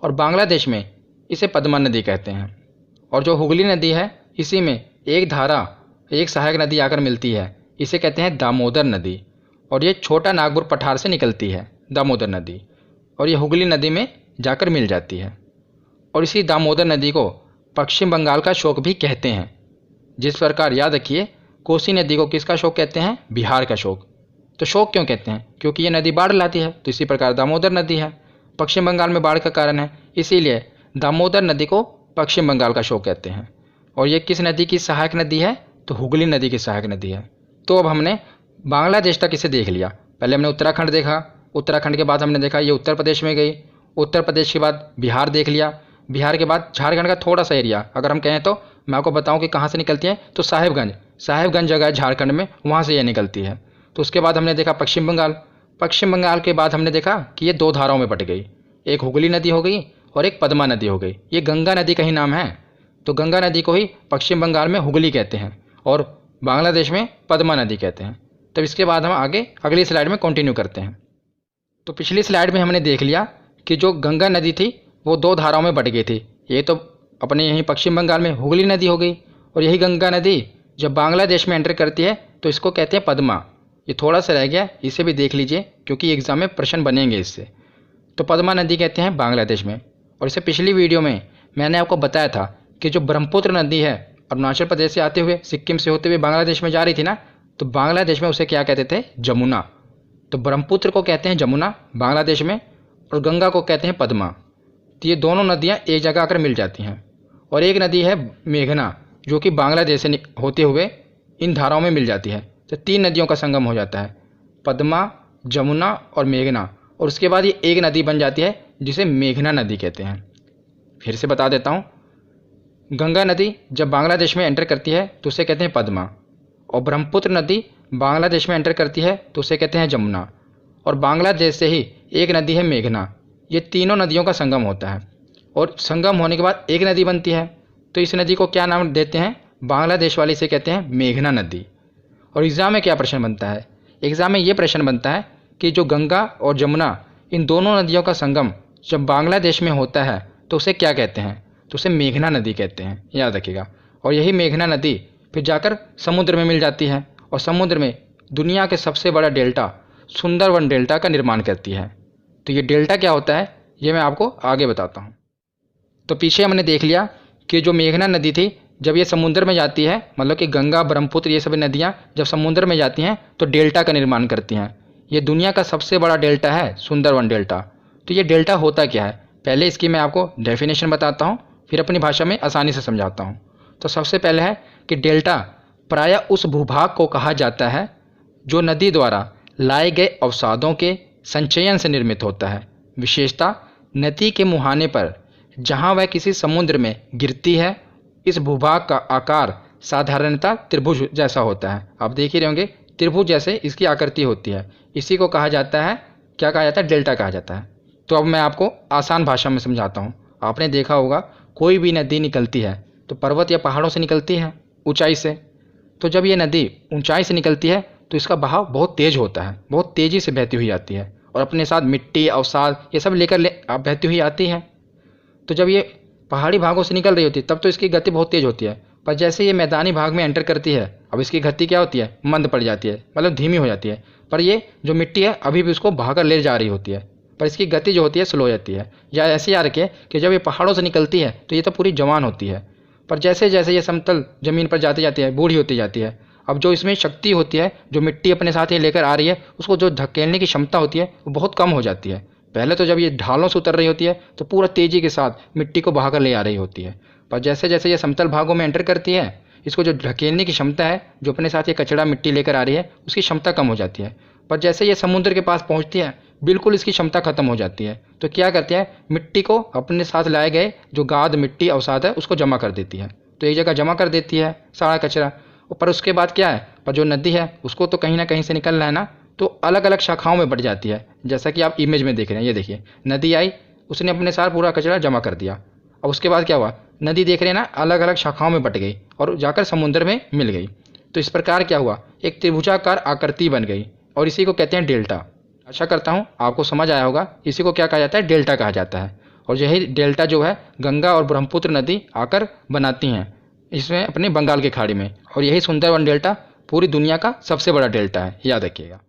और बांग्लादेश में इसे पद्मा नदी कहते हैं। और जो हुगली नदी है इसी में एक धारा, एक सहायक नदी आकर मिलती है, इसे कहते हैं दामोदर नदी। और ये छोटा नागपुर पठार से निकलती है दामोदर नदी, और ये हुगली नदी में जाकर मिल जाती है। और इसी दामोदर नदी को पश्चिम बंगाल का शोक भी कहते हैं। जिस प्रकार याद रखिए, कोसी नदी को किसका शोक कहते हैं? बिहार का शोक। तो शोक क्यों कहते हैं? क्योंकि ये नदी बाढ़ लाती है। तो इसी प्रकार दामोदर नदी है, पश्चिम बंगाल में बाढ़ का कारण है, इसीलिए दामोदर नदी को पश्चिम बंगाल का शोक कहते हैं। और ये किस नदी की सहायक नदी है? तो हुगली नदी की सहायक नदी है। तो अब हमने बांग्लादेश तक इसे देख लिया। पहले हमने उत्तराखंड देखा, उत्तराखंड के बाद हमने देखा ये उत्तर प्रदेश में गई, उत्तर प्रदेश के बाद बिहार देख लिया, बिहार के बाद झारखंड का थोड़ा सा एरिया अगर हम कहें तो मैं आपको बताऊं कि कहाँ से निकलती है, तो साहेबगंज जगह है झारखंड में, वहाँ से ये निकलती है। तो उसके बाद हमने देखा पश्चिम बंगाल। पश्चिम बंगाल के बाद हमने देखा कि ये दो धाराओं में बट गई, एक हुगली नदी हो गई और एक पद्मा नदी हो गई। ये गंगा नदी का ही नाम है, तो गंगा नदी को ही पश्चिम बंगाल में हुगली कहते हैं और बांग्लादेश में पद्मा नदी कहते हैं। तब इसके बाद हम आगे अगली स्लाइड में कंटिन्यू करते हैं। तो पिछली स्लाइड में हमने देख लिया कि जो गंगा नदी थी वो दो धाराओं में बट गई थी। ये तो अपने यहीं पश्चिम बंगाल में हुगली नदी हो गई, और यही गंगा नदी जब बांग्लादेश में एंटर करती है तो इसको कहते हैं पद्मा। ये थोड़ा सा रह गया, इसे भी देख लीजिए क्योंकि एग्ज़ाम में प्रश्न बनेंगे इससे। तो पद्मा नदी कहते हैं बांग्लादेश में। और इसे पिछली वीडियो में मैंने आपको बताया था कि जो ब्रह्मपुत्र नदी है अरुणाचल प्रदेश से आते हुए सिक्किम से होते हुए बांग्लादेश में जा रही थी ना, तो बांग्लादेश में उसे क्या कहते थे? जमुना। तो ब्रह्मपुत्र को कहते हैं जमुना बांग्लादेश में, और गंगा को कहते हैं पद्मा। तो ये दोनों नदियाँ एक जगह आकर मिल जाती हैं। और एक नदी है मेघना, जो कि बांग्लादेश से होते हुए इन धाराओं में मिल जाती है। तो तीन नदियों का संगम हो जाता है, पद्मा, जमुना और मेघना। और उसके बाद ये एक नदी बन जाती है जिसे मेघना नदी कहते हैं। फिर से बता देता हूँ, गंगा नदी जब बांग्लादेश में एंटर करती है तो उसे कहते हैं पद्मा, और ब्रह्मपुत्र नदी बांग्लादेश में एंटर करती है तो उसे कहते हैं जमुना, और बांग्लादेश से ही एक नदी है मेघना। ये तीनों नदियों का संगम होता है, और संगम होने के बाद एक नदी बनती है। तो इस नदी को क्या नाम देते हैं? बांग्लादेश वाले इसे कहते हैं मेघना नदी। और एग्ज़ाम में क्या प्रश्न बनता है? एग्ज़ाम में ये प्रश्न बनता है कि जो गंगा और जमुना इन दोनों नदियों का संगम जब बांग्लादेश में होता है तो उसे क्या कहते हैं? तो उसे मेघना नदी कहते हैं, याद रखिएगा। और यही मेघना नदी फिर जाकर समुद्र में मिल जाती है, और समुद्र में दुनिया के सबसे बड़ा डेल्टा सुंदरवन डेल्टा का निर्माण करती है। तो ये डेल्टा क्या होता है ये मैं आपको आगे बताता हूँ। तो पीछे हमने देख लिया कि जो मेघना नदी थी जब ये समुद्र में जाती है, मतलब कि गंगा, ब्रह्मपुत्र ये सभी नदियाँ जब समुद्र में जाती हैं तो डेल्टा का निर्माण करती हैं। ये दुनिया का सबसे बड़ा डेल्टा है सुंदरवन डेल्टा। तो ये डेल्टा होता क्या है? पहले इसकी मैं आपको डेफिनेशन बताता हूँ, फिर अपनी भाषा में आसानी से समझाता हूँ। तो सबसे पहले है कि डेल्टा प्रायः उस भूभाग को कहा जाता है जो नदी द्वारा लाए गए अवसादों के संचयन से निर्मित होता है। विशेषता नदी के मुहाने पर जहाँ वह किसी समुद्र में गिरती है, इस भूभाग का आकार साधारणतः त्रिभुज जैसा होता है। आप देख ही रहे होंगे त्रिभुज जैसे इसकी आकृति होती है। इसी को कहा जाता है, क्या कहा जाता है? डेल्टा कहा जाता है। तो अब मैं आपको आसान भाषा में समझाता हूँ। आपने देखा होगा कोई भी नदी निकलती है तो पर्वत या पहाड़ों से निकलती है, ऊंचाई से। तो जब ये नदी ऊंचाई से निकलती है तो इसका बहाव बहुत तेज होता है, बहुत तेज़ी से बहती हुई आती है, और अपने साथ मिट्टी, अवसाद ये सब लेकर बहती हुई आती है। तो जब ये पहाड़ी भागों से निकल रही होती है तब तो इसकी गति बहुत तेज़ होती है, पर जैसे ये मैदानी भाग में एंटर करती है अब इसकी गति क्या होती है? मंद पड़ जाती है, मतलब धीमी हो जाती है। पर ये जो मिट्टी है अभी भी उसको बहाकर ले जा रही होती है, पर इसकी गति जो होती है स्लो हो जाती है। या ऐसे याद रखिए कि जब ये पहाड़ों से निकलती है तो ये तो पूरी जवान होती है, पर जैसे जैसे ये समतल ज़मीन पर जाती जाती है बूढ़ी होती जाती है। अब जो इसमें शक्ति होती है, जो मिट्टी अपने साथ ये लेकर आ रही है, उसको जो धकेलने की क्षमता होती है वो बहुत कम हो जाती है। पहले तो जब ये ढालों से उतर रही होती है तो पूरा तेज़ी के साथ मिट्टी को बहाकर ले आ रही होती है, पर जैसे जैसे ये समतल भागों में एंटर करती है इसको जो ढकेलने की क्षमता है, जो अपने साथ ये कचरा मिट्टी लेकर आ रही है, उसकी क्षमता कम हो जाती है। पर जैसे ये समुद्र के पास पहुंचती है बिल्कुल इसकी क्षमता खत्म हो जाती है। तो क्या करती है? मिट्टी को अपने साथ लाए गए जो गाद, मिट्टी, अवसाद है उसको जमा कर देती है। तो एक जगह जमा कर देती है सारा कचरा। पर उसके बाद क्या है? पर जो नदी है उसको तो कहीं ना कहीं से निकलना है ना, तो अलग अलग शाखाओं में बढ़ जाती है। जैसा कि आप इमेज में देख रहे हैं, ये देखिए नदी आई, उसने अपने साथ पूरा कचरा जमा कर दिया। अब उसके बाद क्या हुआ? नदी देख रहे हैं ना, अलग अलग शाखाओं में बट गई और जाकर समुद्र में मिल गई। तो इस प्रकार क्या हुआ? एक त्रिभुजाकार आकृति बन गई, और इसी को कहते हैं डेल्टा। आशा करता हूँ आपको समझ आया होगा। इसी को क्या कहा जाता है? डेल्टा कहा जाता है। और यही डेल्टा जो है गंगा और ब्रह्मपुत्र नदी आकर बनाती हैं इसमें अपने बंगाल की खाड़ी में, और यही सुंदरवन डेल्टा पूरी दुनिया का सबसे बड़ा डेल्टा है, याद रखिएगा।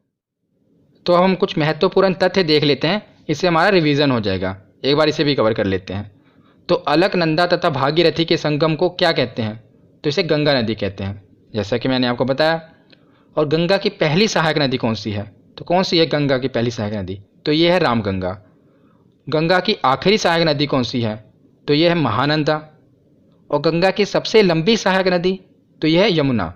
तो अब हम कुछ महत्वपूर्ण तथ्य देख लेते हैं, इससे हमारा रिवीजन हो जाएगा। एक बार इसे भी कवर कर लेते हैं। तो अलकनंदा तथा भागीरथी के संगम को क्या कहते हैं? तो इसे गंगा नदी कहते हैं, जैसा कि मैंने आपको बताया। और गंगा की पहली सहायक नदी कौन सी है? तो कौन सी है गंगा की पहली सहायक नदी? तो ये है रामगंगा। गंगा की आखिरी सहायक नदी कौन सी है? तो ये है महानंदा। और गंगा की सबसे लंबी सहायक नदी तो यह है यमुना।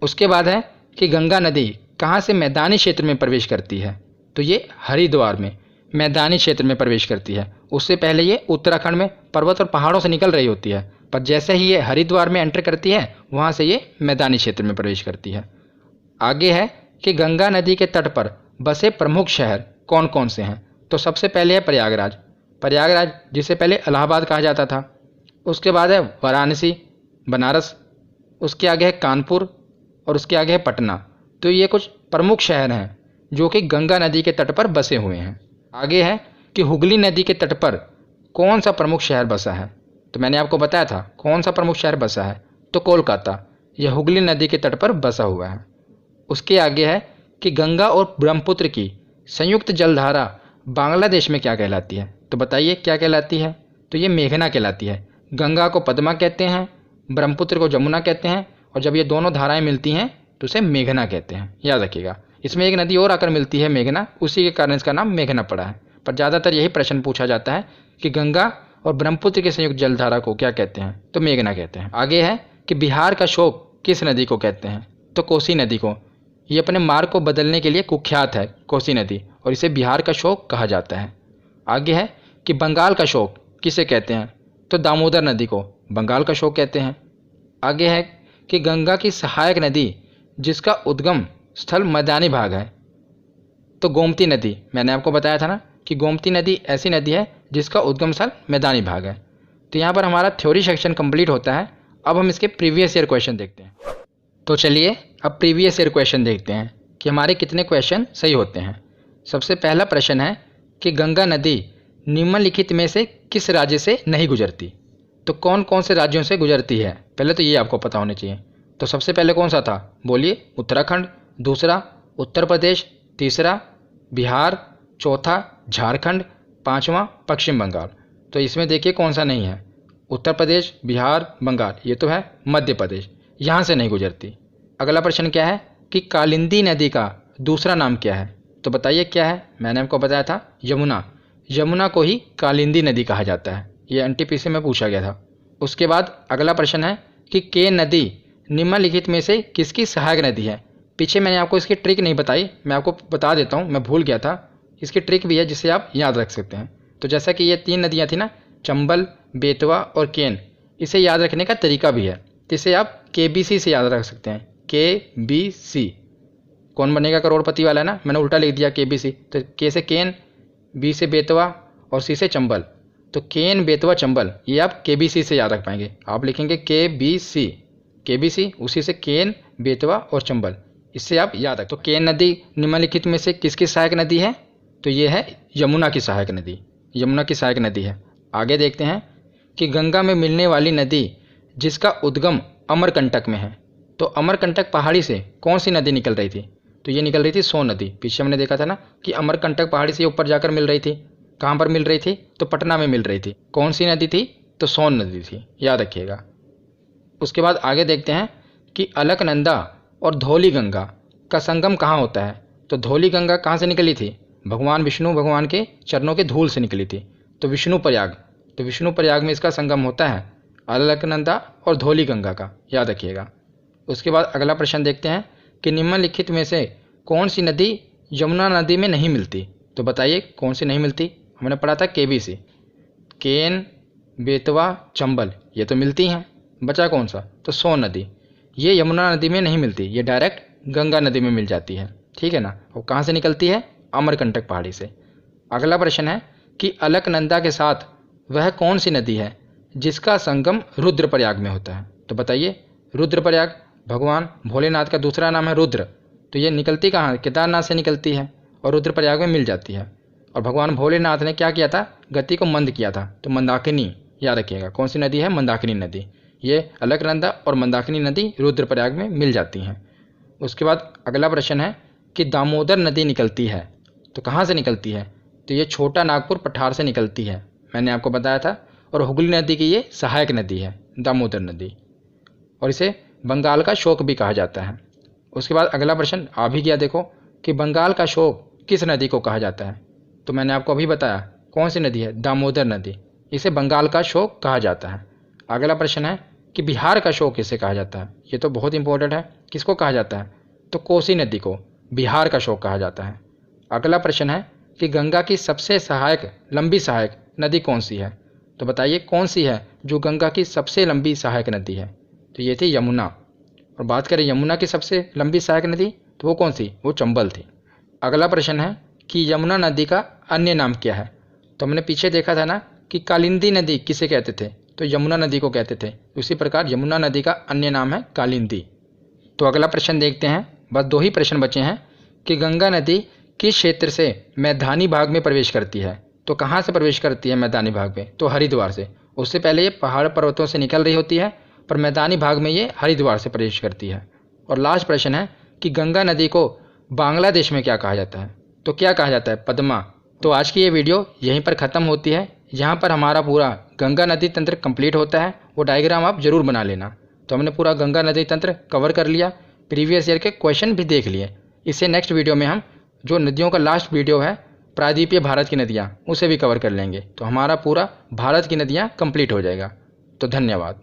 उसके बाद है कि गंगा नदी कहाँ से मैदानी क्षेत्र में प्रवेश करती है? तो ये हरिद्वार में मैदानी क्षेत्र में प्रवेश करती है। उससे पहले ये उत्तराखंड में पर्वत और पहाड़ों से निकल रही होती है, पर जैसे ही ये हरिद्वार में एंटर करती है वहाँ से ये मैदानी क्षेत्र में प्रवेश करती है। आगे है कि गंगा नदी के तट पर बसे प्रमुख शहर कौन कौन से हैं। तो सबसे पहले है प्रयागराज, प्रयागराज जिसे पहले इलाहाबाद कहा जाता था। उसके बाद है वाराणसी, बनारस। उसके आगे है कानपुर और उसके आगे है पटना। तो ये कुछ प्रमुख शहर हैं जो कि गंगा नदी के तट पर बसे हुए हैं। आगे है कि हुगली नदी के तट पर कौन सा प्रमुख शहर बसा है। तो मैंने आपको बताया था कौन सा प्रमुख शहर बसा है, तो कोलकाता, यह हुगली नदी के तट पर बसा हुआ है। उसके आगे है कि गंगा और ब्रह्मपुत्र की संयुक्त जलधारा बांग्लादेश में क्या कहलाती है। तो बताइए क्या कहलाती है। तो ये मेघना कहलाती है। गंगा को पद्मा कहते हैं, ब्रह्मपुत्र को जमुना कहते हैं, और जब ये दोनों धाराएं मिलती हैं तो उसे मेघना कहते हैं, याद रखिएगा। इसमें एक नदी और आकर मिलती है मेघना, उसी के कारण इसका नाम मेघना पड़ा है। पर ज़्यादातर यही प्रश्न पूछा जाता है कि गंगा और ब्रह्मपुत्र की संयुक्त जलधारा को क्या कहते हैं, तो मेघना कहते हैं। आगे है कि बिहार का शोक किस नदी को कहते हैं, तो कोसी नदी को। ये अपने मार्ग को बदलने के लिए कुख्यात है कोसी नदी, और इसे बिहार का शोक कहा जाता है। आगे है कि बंगाल का शोक किसे कहते हैं, तो दामोदर नदी को बंगाल का शोक कहते हैं। आगे है कि गंगा की सहायक नदी जिसका उद्गम स्थल मैदानी भाग है, तो गोमती नदी। मैंने आपको बताया था ना कि गोमती नदी ऐसी नदी है जिसका उद्गम स्थल मैदानी भाग है। तो यहाँ पर हमारा थ्योरी सेक्शन कंप्लीट होता है। अब हम इसके प्रीवियस ईयर क्वेश्चन देखते हैं। तो चलिए अब प्रीवियस ईयर क्वेश्चन देखते हैं कि हमारे कितने क्वेश्चन सही होते हैं। सबसे पहला प्रश्न है कि गंगा नदी निम्नलिखित में से किस राज्य से नहीं गुजरती। तो कौन कौन से राज्यों से गुजरती है, पहले तो ये आपको पता होना चाहिए। तो सबसे पहले कौन सा था, बोलिए। उत्तराखंड, दूसरा उत्तर प्रदेश, तीसरा बिहार, चौथा झारखंड, पांचवा पश्चिम बंगाल। तो इसमें देखिए कौन सा नहीं है, उत्तर प्रदेश, बिहार, बंगाल, ये तो है मध्य प्रदेश, यहाँ से नहीं गुजरती। अगला प्रश्न क्या है कि कालिंदी नदी का दूसरा नाम क्या है। तो बताइए क्या है। मैंने आपको बताया था यमुना, यमुना को ही कालिंदी नदी कहा जाता है। ये एनटीपीसी में पूछा गया था। उसके बाद अगला प्रश्न है कि केन नदी निम्नलिखित में से किसकी सहायक नदी है। पीछे मैंने आपको इसकी ट्रिक नहीं बताई, मैं आपको बता देता हूँ, मैं भूल गया था। इसकी ट्रिक भी है जिसे आप याद रख सकते हैं। तो जैसा कि ये 3 नदियाँ थी ना, चंबल, बेतवा और केन, इसे याद रखने का तरीका भी है। तो इसे आप KBC से याद रख सकते हैं, KBC। कौन बनेगा करोड़पति वाला ना, मैंने उल्टा लिख दिया KBC। तो K से केन, B से बेतवा और C से चंबल। तो केन, बेतवा, चंबल, ये आप KBC से याद रख पाएंगे। आप लिखेंगे KBC, KBC, उसी से केन, बेतवा और चंबल, इससे आप याद रखें। तो केन नदी निम्नलिखित में से किसकी सहायक नदी है, तो ये है यमुना की सहायक नदी, यमुना की सहायक नदी है। आगे देखते हैं कि गंगा में मिलने वाली नदी जिसका उद्गम अमरकंटक में है। तो अमरकंटक पहाड़ी से कौन सी नदी निकल रही थी, तो ये निकल रही थी सोन नदी। पीछे हमने देखा था ना कि अमरकंटक पहाड़ी से ऊपर जाकर मिल रही थी। कहाँ पर मिल रही थी, तो पटना में मिल रही थी। कौन सी नदी थी, तो सोन नदी थी, याद रखिएगा। उसके बाद आगे देखते हैं कि अलकनंदा और धौली गंगा का संगम कहाँ होता है। तो धौली गंगा कहाँ से निकली थी, भगवान विष्णु भगवान के चरणों के धूल से निकली थी। तो विष्णु प्रयाग, तो विष्णु प्रयाग में इसका संगम होता है, अलकनंदा और धौली गंगा का, याद रखिएगा। उसके बाद अगला प्रश्न देखते हैं कि निम्नलिखित में से कौन सी नदी यमुना नदी में नहीं मिलती। तो बताइए कौन सी नहीं मिलती। हमने पढ़ा था KBC, केन, बेतवा, चंबल, ये तो मिलती हैं। बचा कौन सा, तो सोन नदी, ये यमुना नदी में नहीं मिलती, ये डायरेक्ट गंगा नदी में मिल जाती है, ठीक है ना। और कहाँ से निकलती है, अमरकंटक पहाड़ी से। अगला प्रश्न है कि अलकनंदा के साथ वह कौन सी नदी है जिसका संगम रुद्रप्रयाग में होता है। तो बताइए, रुद्रप्रयाग भगवान भोलेनाथ का दूसरा नाम है रुद्र। तो ये निकलती कहाँ, केदारनाथ से निकलती है और रुद्रप्रयाग में मिल जाती है। और भगवान भोलेनाथ ने क्या किया था, गति को मंद किया था। तो मंदाकिनी, याद रखिएगा कौन सी नदी है, मंदाकिनी नदी। ये अलकनंदा और मंदाकिनी नदी रुद्रप्रयाग में मिल जाती हैं। उसके बाद अगला प्रश्न है कि दामोदर नदी निकलती है, तो कहाँ से निकलती है। तो ये छोटा नागपुर पठार से निकलती है, मैंने आपको बताया था। और हुगली नदी की ये सहायक नदी है, दामोदर नदी, और इसे बंगाल का शोक भी कहा जाता है। उसके बाद अगला प्रश्न आ भी गया, देखो कि बंगाल का शोक किस नदी को कहा जाता है। तो मैंने आपको अभी बताया कौन सी नदी है, दामोदर नदी, इसे बंगाल का शोक कहा जाता है। अगला प्रश्न है कि बिहार का शोक किसे कहा जाता है। ये तो बहुत इंपॉर्टेंट है, किसको कहा जाता है, तो कोसी नदी को बिहार का शोक कहा जाता है। अगला प्रश्न है कि गंगा की सबसे लंबी सहायक नदी कौन सी है। तो बताइए कौन सी है जो गंगा की सबसे लंबी सहायक नदी है। तो ये थी यमुना। और बात करें यमुना की सबसे लंबी सहायक नदी, तो वो कौन सी? वो चंबल थी। अगला प्रश्न है कि यमुना नदी का अन्य नाम क्या है? तो हमने पीछे देखा था ना कि कालिंदी नदी किसे कहते थे? तो यमुना नदी को कहते थे। उसी प्रकार यमुना नदी का अन्य नाम है कालिंदी। तो अगला प्रश्न देखते हैं, बस 2 ही प्रश्न बचे हैं कि गंगा नदी किस क्षेत्र से मैदानी भाग में प्रवेश करती है? तो कहाँ से प्रवेश करती है मैदानी भाग में? तो हरिद्वार से। उससे पहले ये पहाड़ पर्वतों से निकल रही होती है, पर मैदानी भाग में ये हरिद्वार से प्रवेश करती है। और लास्ट प्रश्न है कि गंगा नदी को बांग्लादेश में क्या कहा जाता है? तो क्या कहा जाता है? पद्मा। तो आज की ये वीडियो यहीं पर ख़त्म होती है। यहाँ पर हमारा पूरा गंगा नदी तंत्र कंप्लीट होता है। वो डायग्राम आप ज़रूर बना लेना। तो हमने पूरा गंगा नदी तंत्र कवर कर लिया, प्रीवियस ईयर के क्वेश्चन भी देख लिए। इससे नेक्स्ट वीडियो में हम जो नदियों का लास्ट वीडियो है प्रायद्वीपीय भारत की नदियाँ, उसे भी कवर कर लेंगे। तो हमारा पूरा भारत की नदियाँ कंप्लीट हो जाएगा। तो धन्यवाद।